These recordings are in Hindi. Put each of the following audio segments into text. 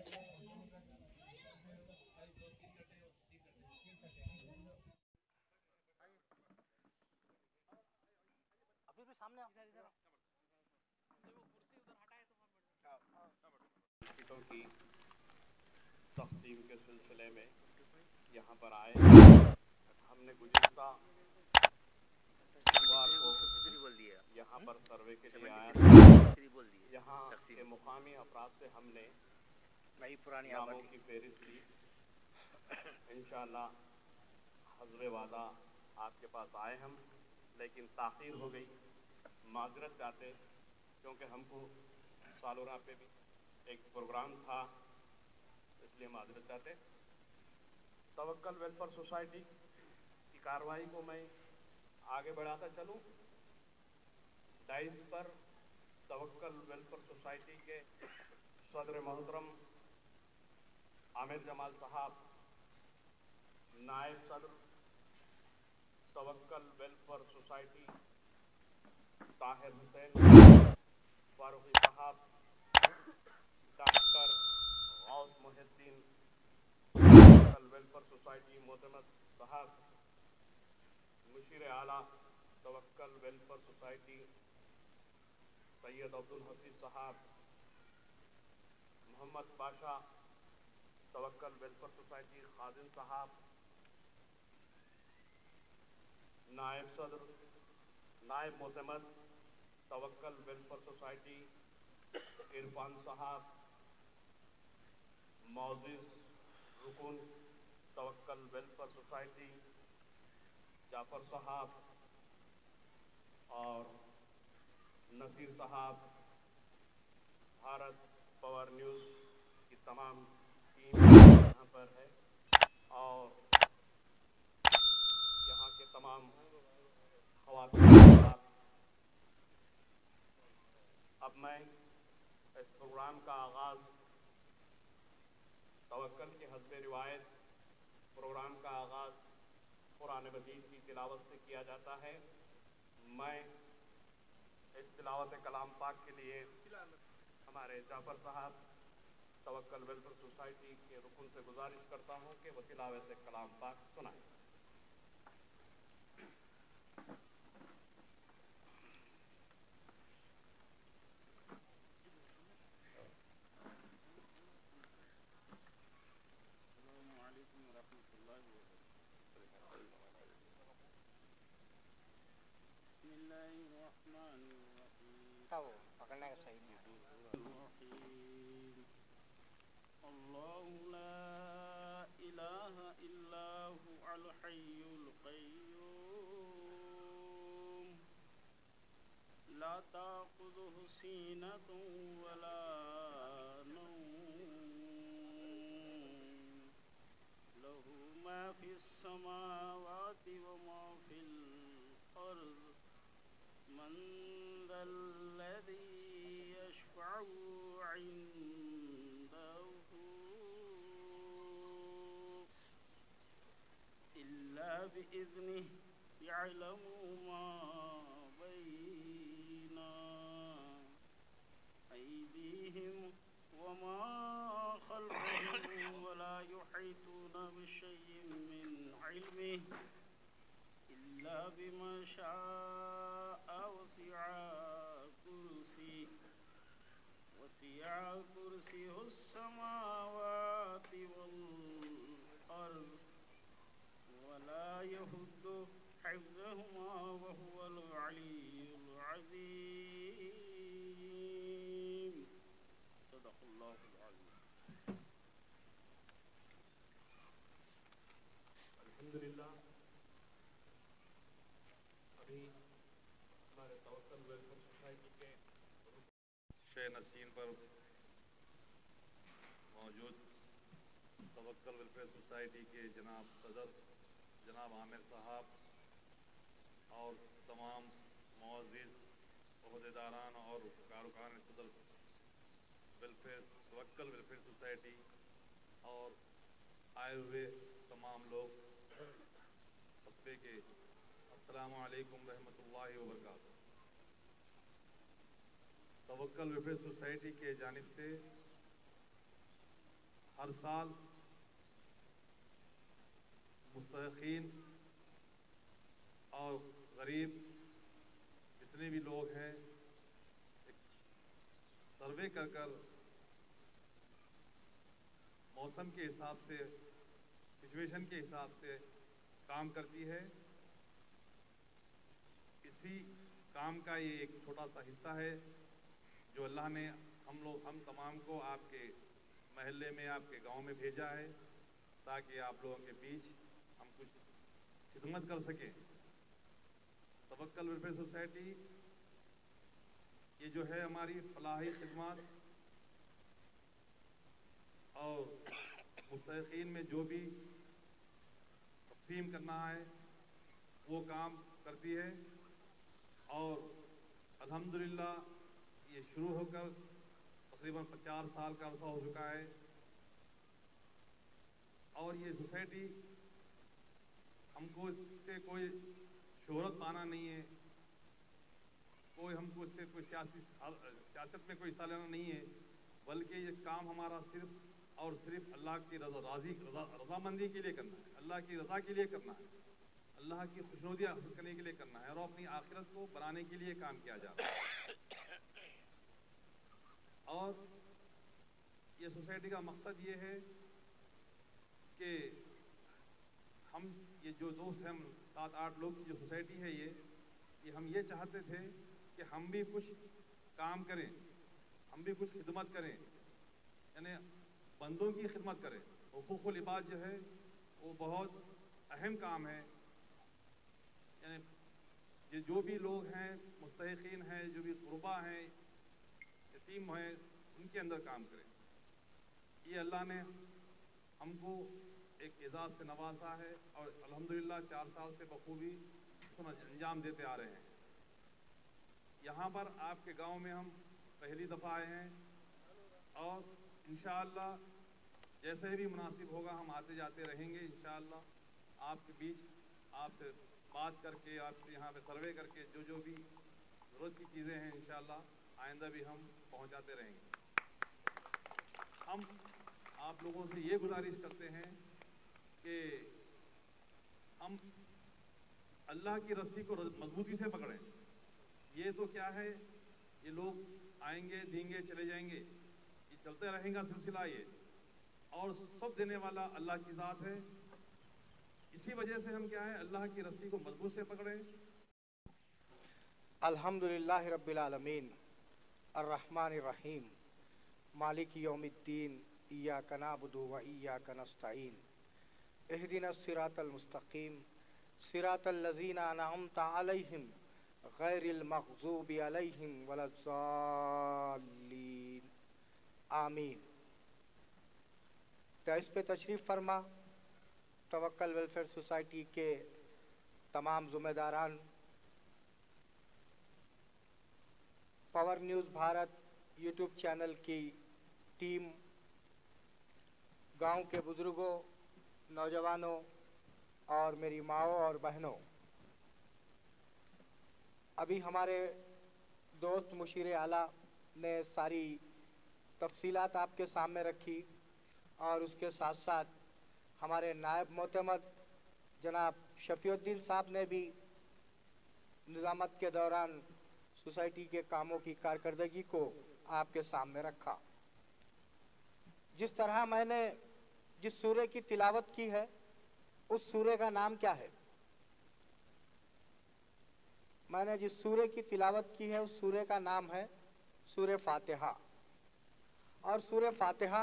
अभी भी सामने की तकसीम के सिलसिले में यहाँ पर आए। हमने गुज़िश्ता बुधवार को यहाँ पर सर्वे के लिए आया था। यहाँ के मुकामी अफराद से हमने नई पुरानी नामों की फहरिस्त ली। इंशाअल्लाह हज़्र वादा आपके पास आए हम, लेकिन ताख़ीर हो गई। माज़रत चाहते, क्योंकि हमको सालोरा पे भी एक प्रोग्राम था, इसलिए माज़रत चाहते। तवक्कल वेलफेयर सोसाइटी की कार्रवाई को मैं आगे बढ़ाता चलूँ। डाइस पर तवक्कल वेलफेयर सोसाइटी के सदर मोहतरम आमिर जमाल साहब, नायब सदर तवक्कल वेलफेयर सोसाइटी ताहिर हुसैन फारूकी साहब, doctor Ghaus Mohyeddin तवक्कल welfare society मोतमद साहब, मुशीर आला तवक्कल वेलफेयर सोसाइटी सैयद अब्दुल हफीज साहब, मोहम्मद पाशा तवक्कल वेलफेयर सोसाइटी खादिम साहब, नायब सदर नायब मोतमद तवक्कल वेलफेयर सोसाइटी इरफान साहब, मौजूद रुकन तवक्कल वेलफेयर सोसाइटी जाफर साहब और नसीर साहब, भारत पावर न्यूज़ की तमाम टीम यहाँ पर है और यहाँ के तमाम ख़वातीन। अब मैं इस प्रोग्राम का आगाज़ तवक्कल के हस्बे रिवायत प्रोग्राम का आगाज़ कुरान मजीद की तिलावत से किया जाता है। मैं इस तिलावत कलाम पाक के लिए हमारे जाफर साहब तवक्कल वेलफेयर सोसाइटी के रुकन से गुजारिश करता हूँ कि वो तिलावत कलाम पाक सुनाएं। पकड़ने का सही नहीं है। अल्लाहु ला इलाहा इल्ला हुवल हय्युल क़य्यूम ला ताख़ुज़ुहु सीनतुन वला नौम लहू मा फ़िस समावाति व मा फ़िल अर्ज़ मन ज़ल्लज़ी यशफ़अु इंदहु इल्ला बिइज़्निहि यअलमु मा बैना अयदीहिम व मा ख़ल्फ़हुम व ला युहीतूना बिशयइन मिन इल्मिहि इल्ला बिमा शाअ वसिअ कुर्सियुहुस समावाति वल अर्ज़ व ला यहुद्दु हिफ़्ज़ुहुमा व हुवल अलिय्युल अज़ीम। सदक़ल्लाहुल अज़ीम। अल्हम्दुलिल्लाह, अभी हमारे तवक्कल वेलफेयर सोसाइटी के शे नसीन पर मौजूद तवक्कल वेलफेयर सोसाइटी के जनाब सदर जनाब आमिर साहब और तमाम मुअज़्ज़िज़ ओहदेदारान और कारकुनान सदर वेलफेयर तवक्कल वेलफेयर सोसाइटी और आए हुए तमाम लोग हस्बे के अस्सलामु अलैकुम रहमतुल्लाहि व बरकातुहू। तवक्कल वेलफेयर सोसाइटी के जानिब से हर साल मुस्तहिक़ीन और गरीब जितने भी लोग हैं एक सर्वे कर मौसम के हिसाब से, सिचुएशन के हिसाब से काम करती है। इसी काम का ये एक छोटा सा हिस्सा है जो अल्लाह ने हम तमाम को आपके महल्ले में, आपके गांव में भेजा है ताकि आप लोगों के बीच हम कुछ खिदमत कर सकें। तवक्कल वेलफेयर सोसाइटी ये जो है हमारी फलाही खिदमत और मुस्तहिक़ीन में जो भी तक़सीम करना है वो काम करती है। और अल्हम्दुलिल्लाह ये शुरू होकर तकरीबन 50 साल का अरसा हो चुका है और ये सोसाइटी हमको इससे कोई शोहरत पाना नहीं है, कोई हमको इससे कोई सियासत में कोई हिस्सा लेना नहीं है, बल्कि ये काम हमारा सिर्फ और सिर्फ अल्लाह की रज़ामंदी के लिए करना है, अल्लाह की रज़ा के लिए करना है, अल्लाह की खुशनुदी हासिल करने के लिए करना है और अपनी आखिरत को बनाने के लिए काम किया जा रहा है। और ये सोसाइटी का मकसद ये है कि हम ये जो दोस्त हैं, 7-8 लोग की जो सोसाइटी है ये हम ये चाहते थे कि हम भी कुछ काम करें, हम भी कुछ खिदमत करें, यानी बंदों की खिदमत करें। हुकूकुल इबाद जो है वो बहुत अहम काम है, यानी ये जो भी लोग हैं, मुस्तहिक़ीन हैं, जो भी ग़ुरबा हैं, यतीम हैं, उनके अंदर काम करें। ये अल्लाह ने हमको एक एजाज़ से नवाजा है और अल्हम्दुलिल्लाह 4 साल से बखूबी उसको अंजाम देते आ रहे हैं। यहाँ पर आपके गांव में हम पहली दफ़ा आए हैं और इंशाअल्लाह जैसे भी मुनासिब होगा हम आते जाते रहेंगे। इंशाअल्लाह आपके बीच आपसे बात करके, आपसे यहाँ पे सर्वे करके जो भी ज़रूरत की चीज़ें हैं इंशाअल्लाह आइंदा भी हम पहुँचाते रहेंगे। हम आप लोगों से ये गुजारिश करते हैं कि हम अल्लाह की रस्सी को मजबूती से पकड़ें। ये तो क्या है, ये लोग आएंगे, देंगे, चले जाएंगे, ये चलते रहेगा सिलसिला ये, और सब देने वाला अल्लाह की ज़ात है। इसी वजह से हम क्या है, अल्लाह की रस्सी को मजबूत से पकड़ें। अल्हम्दुलिल्लाह रब्बिल आलमीन अर्रहमानिर रहीम मालिक यौमिद्दीन इय्याका नअबुदु व इय्याका नस्तईन इहदिनस सिरातल मुस्तकीम सिरातल लज़ीना अनअमता अलैहिम गैरिल मग़ज़ूबि अलैहिम वलज़्ज़ाल्लीन आमीन। तो इस पे तशरीफ़ फरमा तवक्कल वेलफेयर सोसाइटी के तमाम ज़िम्मेदारान, power news Bharat YouTube channel की टीम, गांव के बुजुर्गों, नौजवानों और मेरी माओ और बहनों। अभी हमारे दोस्त मुशीर आला ने सारी तफसीलात आपके सामने रखी और उसके साथ साथ हमारे नायब मोतमद जनाब शफीउद्दीन साहब ने भी निज़ामत के दौरान सोसाइटी के कामों की कारकर्दगी को आपके सामने रखा। जिस तरह मैंने जिस सूरे की तिलावत की है उस सूरे का नाम क्या है? मैंने जिस सूरे की तिलावत की है उस सूरे का नाम है सूरे फातिहा। और सूरे फातिहा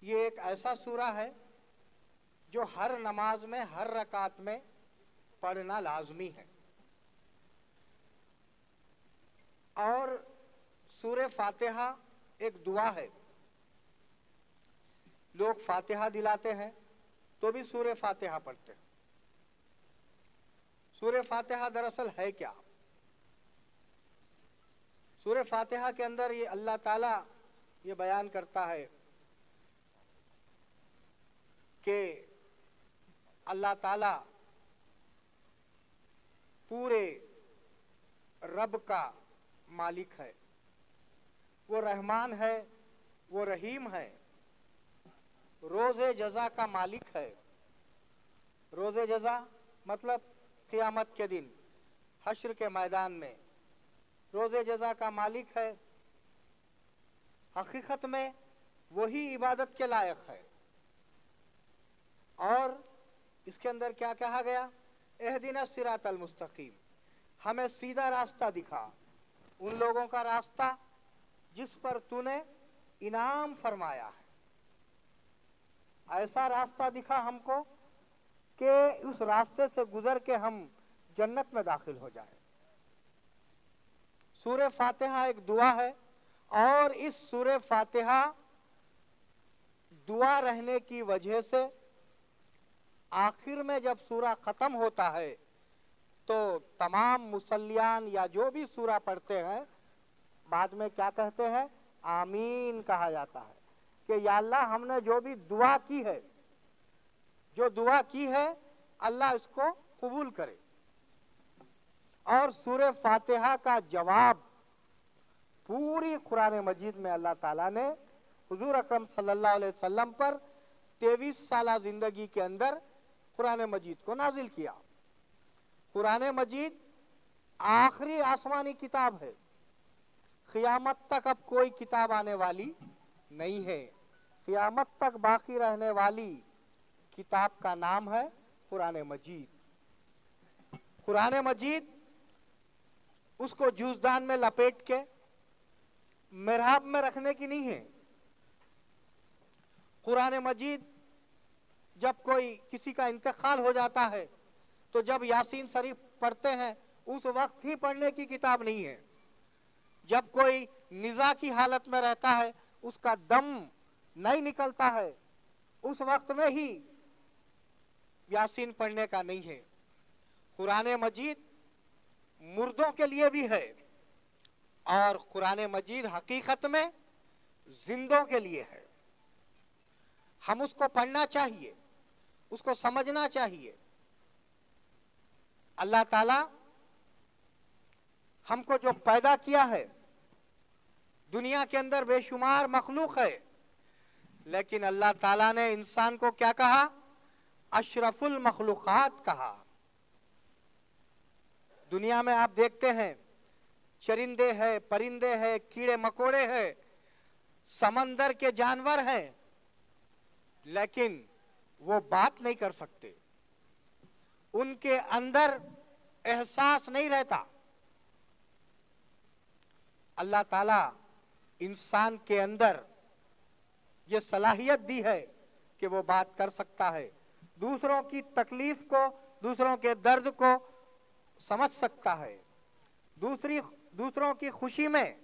ये एक ऐसा सूरा है जो हर नमाज में, हर रकात में पढ़ना लाजमी है। और सूरे फातिहा एक दुआ है। लोग फातिहा दिलाते हैं तो भी सूरे फातिहा पढ़ते हैं। सूरे फातिहा दरअसल है क्या? सूरे फातिहा के अंदर ये अल्लाह ताला ये बयान करता है कि अल्लाह ताला पूरे रब का मालिक है, वो रहमान है, वो रहीम है, रोज़े जज़ा का मालिक है। रोज़े जज़ा मतलब क़यामत के दिन हश्र के मैदान में रोज़े जज़ा का मालिक है। हकीकत में वही इबादत के लायक है। और इसके अंदर क्या कहा गया? एहदिना सिरातल मुस्तकीम, हमें सीधा रास्ता दिखा, उन लोगों का रास्ता जिस पर तूने इनाम फरमाया है। ऐसा रास्ता दिखा हमको कि उस रास्ते से गुजर के हम जन्नत में दाखिल हो जाए। सूरह फातिहा एक दुआ है और इस सूरह फातिहा दुआ रहने की वजह से आखिर में जब सूरा खत्म होता है तो तमाम मुसल्लियान या जो भी सूरा पढ़ते हैं बाद में क्या कहते हैं? आमीन कहा जाता है कि या अल्लाह हमने जो भी दुआ की है, जो दुआ की है अल्लाह इसको कबूल करे। और सूरह फातिहा का जवाब पूरी कुरान मजीद में अल्लाह ताला ने हुजूर अकरम सल्लल्लाहु अलैहि वसल्लम पर 23 साला जिंदगी के अंदर कुरान मजीद को नाजिल किया। कुरान मजीद आखिरी आसमानी किताब है। क़यामत तक अब कोई किताब आने वाली नहीं है। क़यामत तक बाकी रहने वाली किताब का नाम है कुरान मजीद। कुरान मजीद उसको जूज़दान में लपेट के मेहराब में रखने की नहीं है। कुरान मजीद जब कोई किसी का इंतकाल हो जाता है तो जब यासीन शरीफ पढ़ते हैं उस वक्त ही पढ़ने की किताब नहीं है। जब कोई निज़ा की हालत में रहता है, उसका दम नहीं निकलता है, उस वक्त में ही यासीन पढ़ने का नहीं है। कुरान मजीद मुर्दों के लिए भी है और कुरान मजीद हकीकत में जिंदों के लिए है। हम उसको पढ़ना चाहिए, उसको समझना चाहिए। अल्लाह ताला हमको जो पैदा किया है, दुनिया के अंदर बेशुमार मखलूक है, लेकिन अल्लाह ताला ने इंसान को क्या कहा? अशरफुल मखलूकात कहा। दुनिया में आप देखते हैं चरिंदे हैं, परिंदे हैं, कीड़े मकोड़े हैं, समंदर के जानवर हैं, लेकिन वो बात नहीं कर सकते। उनके अंदर एहसास नहीं रहता। अल्लाह ताला इंसान के अंदर ये सलाहियत दी है कि वो बात कर सकता है, दूसरों की तकलीफ को, दूसरों के दर्द को समझ सकता है, दूसरों की खुशी में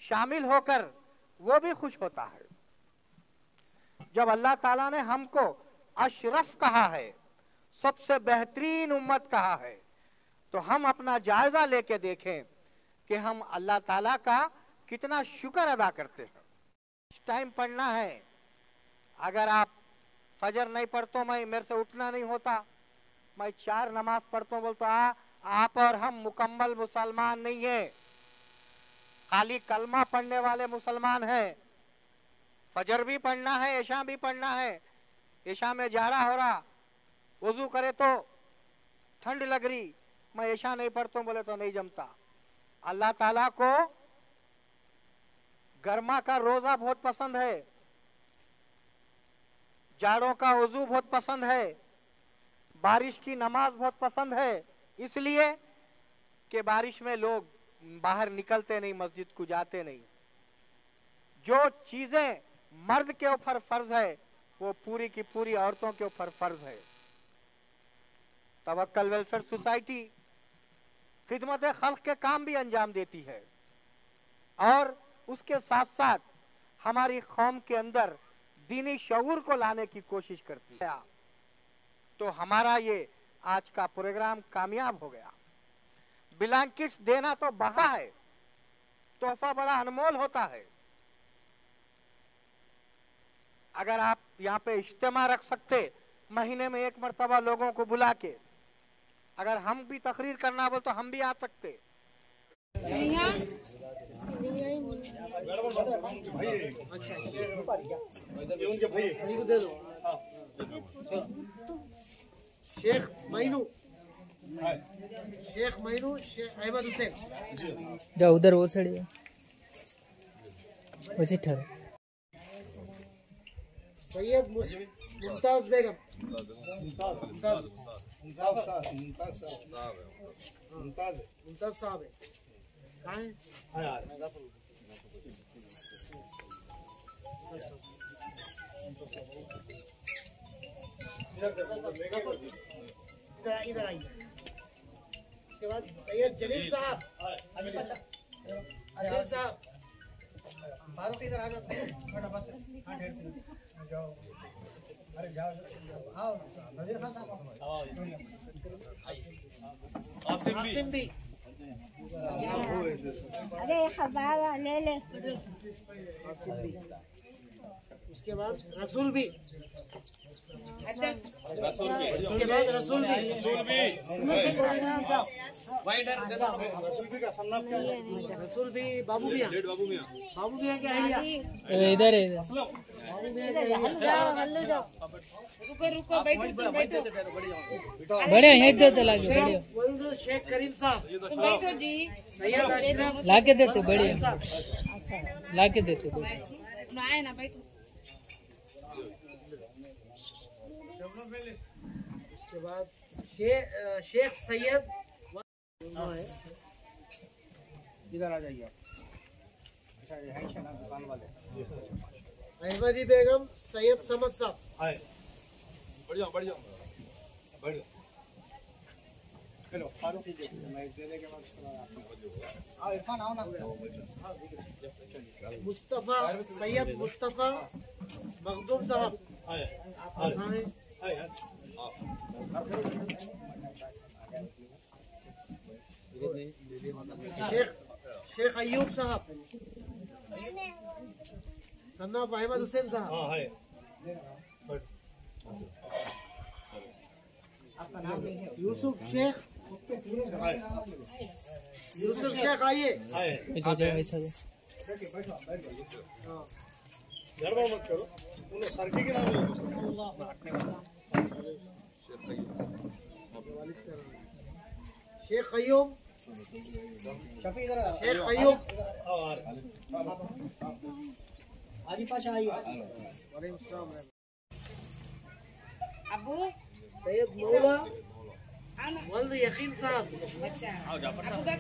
शामिल होकर वो भी खुश होता है। जब अल्लाह ताला ने हमको अशरफ कहा है, सबसे बेहतरीन उम्मत कहा है, तो हम अपना जायजा लेके देखें कि हम अल्लाह ताला का कितना शुक्र अदा करते हैं। टाइम पढ़ना है। अगर आप फजर नहीं पढ़ते, मेरे से उठना नहीं होता, मैं 4 नमाज पढ़ता हूँ, बोलता आप और हम मुकम्मल मुसलमान नहीं है, खाली कलमा पढ़ने वाले मुसलमान हैं। फजर भी पढ़ना है, इशा भी पढ़ना है। इशा में जाड़ा हो रहा, वजू करे तो ठंड लग रही, मैं इशा नहीं पढ़ता हूँ, बोले तो नहीं जमता। अल्लाह ताला को गर्मा का रोजा बहुत पसंद है, जाड़ों का वजू बहुत पसंद है, बारिश की नमाज बहुत पसंद है, इसलिए कि बारिश में लोग बाहर निकलते नहीं, मस्जिद को जाते नहीं। जो चीजें मर्द के ऊपर फर्ज है वो पूरी की पूरी औरतों के ऊपर फर्ज है। तवक्कल वेलफेयर सोसाइटी खिदमत खल्क के काम भी अंजाम देती है और उसके साथ साथ हमारी कौम के अंदर दीनी शऊर को लाने की कोशिश करती है। तो हमारा ये आज का प्रोग्राम कामयाब हो गया। ब्लैंकेट्स देना तो बहा है, तोहफा बड़ा अनमोल होता है। अगर आप यहाँ पे इज्तिमा रख सकते, महीने में 1 मरतबा लोगों को बुला के, अगर हम भी तकरीर करना बोल तो हम भी आ सकते। अच्छा ये उनके भाई को दे दो। शेख मैनू, शेख मैनू, शेख अहमद हुसैन। जाओ उधर और साइड वैसे ठहरो। सैयद मुमताज बेगम, मुमताज साहब है, कहाँ है? इधर आइए। उसके बाद सैयद जलील साहब, जलील साहब, फारूक इधर आ जाओ फटाफट से। जाओ, अरे जाओ, आओ नजीर खान साहब, आसिम भी, अरे खबारा ले ले। आसिम भी। उसके बाद रसूल भी, उसके बाद रसूल भी, रसूल भी का सन्नाम क्या है? रसूल भी बाबू मियां, बाबू मियां क्या है? इधर है, इधर हल्लो जाओ, रुको बैठो बैठो। बढ़िया यहीं देते लाके बढ़िया वही शेख करीम साहब, बैठो जी। सैयद अशरफ लाके देते बढ़िया लाके देते बढ़िया। आए ना बैठो। उसके बाद शेख सैयद, इधर आ जाइए आप। दुकान वाले अहमदी बेगम, सैयद समद साहब, बढ़िया बढ़िया बढ़िया। हेलो फारूक जी, मैं देने के बाद आओ इरफान आओ ना। मुस्तफा, सैयद मुस्तफा मखदूम साहब, कहाँ है? शेख अयूब साहब, सन्नाफ अहमद हुसैन साहब, यूसुफ शेख, यूसुफ शेख आइए। ऐसा जाओ ऐसा जाओ। गड़बड़ मत करो, सरकी के नाम शेख अयूब, शेख अयूब आजी पाशा आइए। अबू सैयद मौला वल्द यकीन साहब,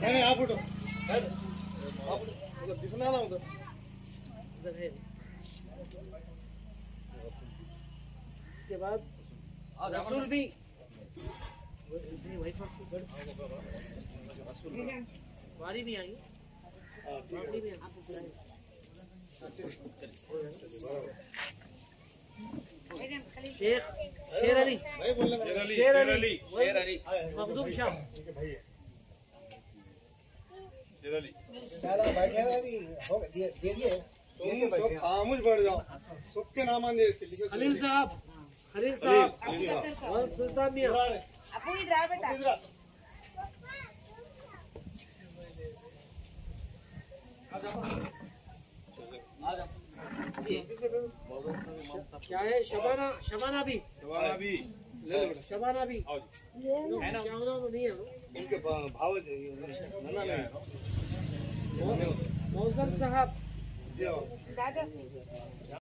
नहीं आप उठो, उधर दिखने वाला उधर है। इसके बाद रसूल भी, वही बारी भी आई, शेख शेर अली, शेर अली मखदूम शाह, बैठे हुए भी दे दिए। खामोश बैठ जाओ, सबके नाम खलील साहब, खलील साहब, सुल्तान मियां, अबू इधर आ बेटा। क्या है? शबाना, शबाना भी, शबाना भी क्या होना नहीं है उनके भाव चाहिए। मौजन साहब, दादा